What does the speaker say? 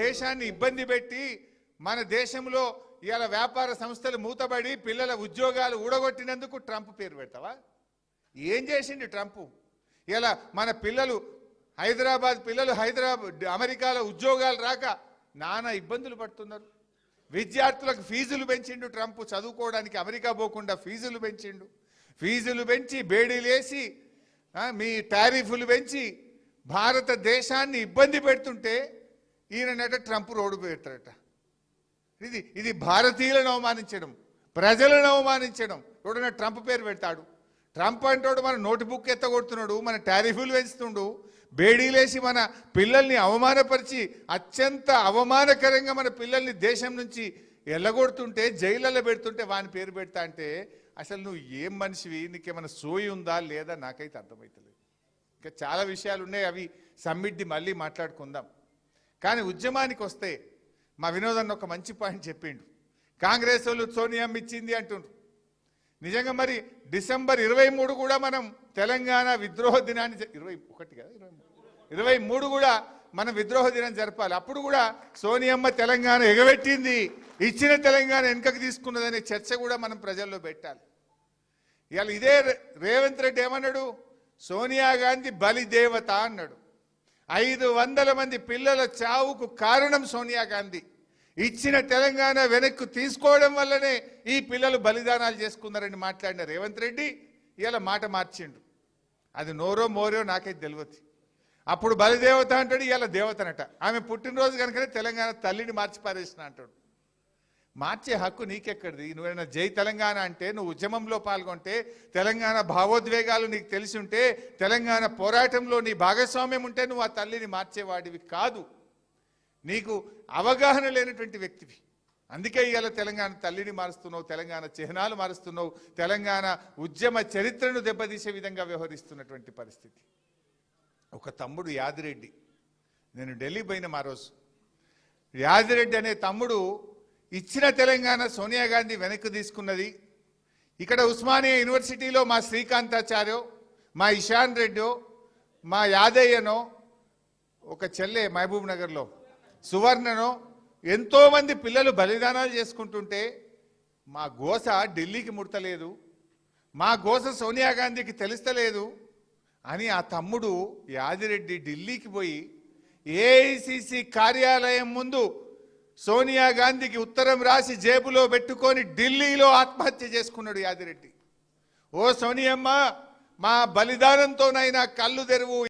దేశాన్ని ఇబ్బంది పెట్టి మన దేశంలో ఇవాళ వ్యాపార సంస్థలు మూతబడి పిల్లల ఉద్యోగాలు ఊడగొట్టినందుకు ట్రంప్ పేరు పెడతావా? ఏం చేసిండు ట్రంప్? ఇలా మన పిల్లలు హైదరాబాద్ పిల్లలు అమెరికాలో ఉద్యోగాలు రాక నానా ఇబ్బందులు పడుతున్నారు. విద్యార్థులకు ఫీజులు పెంచిండు ట్రంప్, చదువుకోవడానికి అమెరికా పోకుండా ఫీజులు పెంచిండు. ఫీజులు పెంచి బేడీలేసి మీ టారిఫ్లు పెంచి భారతదేశాన్ని ఇబ్బంది పెడుతుంటే ఈయనట ట్రంప్ రోడ్డు పెడతాడట. ఇది భారతీయులను అవమానించడం, ప్రజలను అవమానించడం. ఎవడన్నా ట్రంప్ పేరు పెడతాడు? ట్రంప్ అంటాడు మన నోట్బుక్ ఎత్తగొడుతున్నాడు, మన టారిఫ్లు పెంచుతుండు, బేడీలేసి మన పిల్లల్ని అవమానపరిచి అత్యంత అవమానకరంగా మన పిల్లల్ని దేశం నుంచి ఎల్లగొడుతుంటే జైళ్ళలో పెడుతుంటే వాని పేరు పెడతా అంటే అసలు నువ్వు ఏం మనిషివి? నీకేమైనా సోయి ఉందా లేదా నాకైతే అర్థమవుతలేదు. ఇంకా చాలా విషయాలు ఉన్నాయి, అవి సమ్మిట్ది మళ్ళీ మాట్లాడుకుందాం. కానీ ఉద్యమానికి వస్తే మా వినోదన్న ఒక మంచి పాయింట్ చెప్పిండు. కాంగ్రెస్ వాళ్ళు సోనియామ్మ ఇచ్చింది అంటుండ్రు. నిజంగా మరి డిసెంబర్ 23 కూడా మనం తెలంగాణ విద్రోహ దినాన్ని 21 కదా 23 కూడా మనం విద్రోహ దినం జరపాలి. అప్పుడు కూడా సోనియమ్మ తెలంగాణ ఎగబెట్టింది, ఇచ్చిన తెలంగాణ వెనుకకు తీసుకున్నదనే చర్చ కూడా మనం ప్రజల్లో పెట్టాలి. ఇవాళ ఇదే రేవంత్ రెడ్డి ఏమన్నాడు? సోనియా గాంధీ బలిదేవత అన్నాడు. 500 మంది పిల్లల చావుకు కారణం సోనియా గాంధీ. ఇచ్చిన తెలంగాణ వెనక్కు తీసుకోవడం వల్లనే ఈ పిల్లలు బలిదానాలు చేసుకున్నారని మాట్లాడిన రేవంత్ రెడ్డి ఇలా మాట మార్చిండు. అది నోరో మోరో నాకైతే తెలియదు. అప్పుడు బలిదేవత అంటాడు, ఇలా దేవతనట. ఆమె పుట్టినరోజు కనుకనే తెలంగాణ తల్లిని మార్చి పారేసిన అంటాడు. మార్చే హక్కు నీకెక్కడిది? నువ్వేమైనా జై తెలంగాణ అంటే, నువ్వు ఉద్యమంలో పాల్గొంటే, తెలంగాణ భావోద్వేగాలు నీకు తెలిసి ఉంటే, తెలంగాణ పోరాటంలో నీ భాగస్వామ్యం ఉంటే నువ్వు ఆ తల్లిని మార్చేవాడివి కాదు. నీకు అవగాహన లేనటువంటి వ్యక్తివి. అందుకే ఇవాళ తెలంగాణ తల్లిని మారుస్తున్నావు, తెలంగాణ చిహ్నాలు మారుస్తున్నావు, తెలంగాణ ఉద్యమ చరిత్రను దెబ్బతీసే విధంగా వ్యవహరిస్తున్నటువంటి పరిస్థితి. ఒక తమ్ముడు యాదిరెడ్డి, నేను ఢిల్లీ పోయిన ఆ రోజు, యాదిరెడ్డి అనే తమ్ముడు ఇచ్చిన తెలంగాణ సోనియా గాంధీ వెనక్కి తీసుకున్నది. ఇక్కడ ఉస్మానియా యూనివర్సిటీలో మా శ్రీకాంతాచార్యో, మా ఇషాన్ రెడ్డో, మా యాదయ్యనో, ఒక చెల్లె మహబూబ్ నగర్లో సువర్ణనో ఎంతోమంది పిల్లలు బలిదానాలు చేసుకుంటుంటే మా గోస ఢిల్లీకి ముడతలేదు, మా గోస సోనియా గాంధీకి తెలుస్తలేదు అని ఆ తమ్ముడు యాదిరెడ్డి ఢిల్లీకి పోయి ఏఐసిసి కార్యాలయం ముందు సోనియా గాంధీకి ఉత్తరం రాసి జేబులో పెట్టుకొని ఢిల్లీలో ఆత్మహత్య చేసుకున్నాడు యాదిరెడ్డి. ఓ సోనియమ్మ, మా బలిదానంతోనైనా కళ్ళు తెరువు.